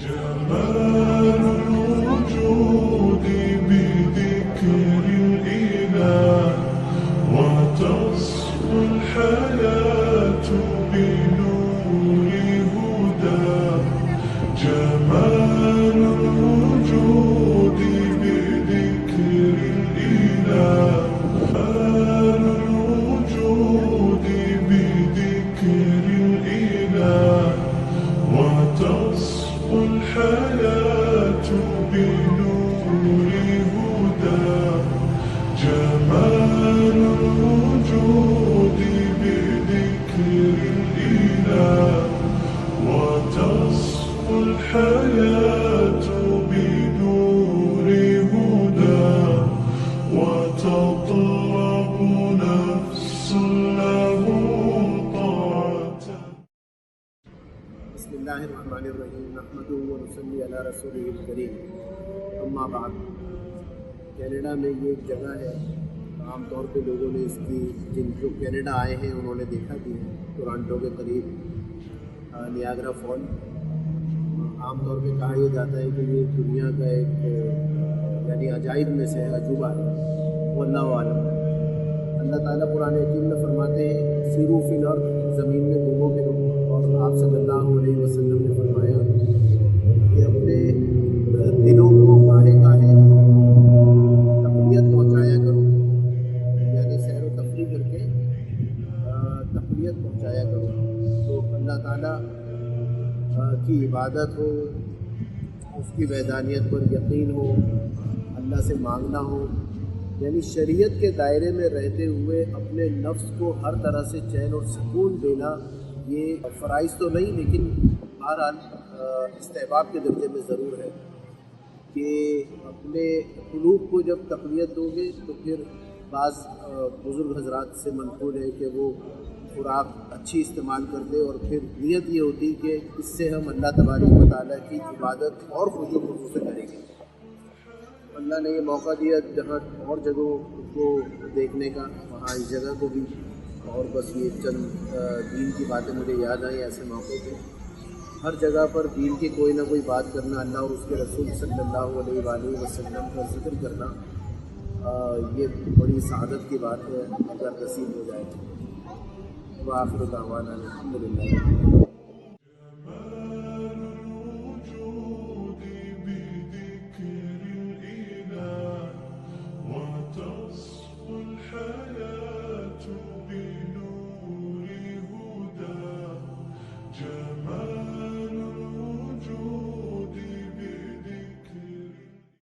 جمال الوجود بذكر الإله، وتصفو الحياة بنور هداه. جمال الوجود بذكر الإله، جمال الوجود بذكر الإله، وتصفو الحياة بنور هداه. جمال الوجود بذكر الإله، وتصفو الحياة بنور هداه، وتطلب نفس له طاعته. बिस्मिल्लाहिर्रहमानिर्रहीम नहमदुहु व नसल्ली अला रसूलिहिल करीम। अम्मा बाद, कनाडा में ये एक जगह है, आमतौर पे लोगों ने इसकी जो कनाडा आए हैं उन्होंने देखा भी है। टोरंटो के करीब नियाग्रा फॉल। आमतौर पे कहा यह जाता है कि ये दुनिया का एक यानी अजाइब में से अजूबा है। वल्लाहु आलम। अल्लाह ताला कुरान हकीम में फरमाते हैं, सीरू फिल अर्द, ज़मीन में घूमो फिरो। और आप सल्लल्लाहु अलैहि वसल्लम ने फरमाया कि अपने दिलों को गाहे गाहे तक़वियत पहुँचाया करो, यानी सैर व तफरीह करके तक़वियत पहुँचाया करो। तो अल्लाह ताला की इबादत हो, उसकी वहदानियत पर यकीन हो, अल्लाह से मांगना हो, यानी शरीयत के दायरे में रहते हुए अपने नफ्स को हर तरह से चैन और सुकून देना, ये फ़राइज़ तो नहीं लेकिन बहरहाल इस्तेहबाब के दर्जे में ज़रूर है कि अपने क़ुलूब को जब तक़वियत दोगे तो फिर बाज़ बुज़ुर्ग हज़रात से मनक़ूल है कि वो खुराक अच्छी इस्तेमाल कर दे और फिर नीयत ये होती कि इससे हम अल्लाह तबारक व तआला की इबादत और खुशू खुशू से करेंगे। अल्लाह ने ये मौका दिया जहाँ और जगहों को देखने का, वहाँ इस जगह को भी। और बस ये चंद दीन की बातें मुझे याद आई ऐसे मौक़े पे। हर जगह पर दीन की कोई ना कोई बात करना, अल्लाह और उसके रसूल सल्लल्लाहु अलैहि वसल्लम का ज़िक्र करना, ये बड़ी सआदत की बात है अगर नसीब हो जाए। व आखिर दावाना अल्हम्दुलिल्लाह।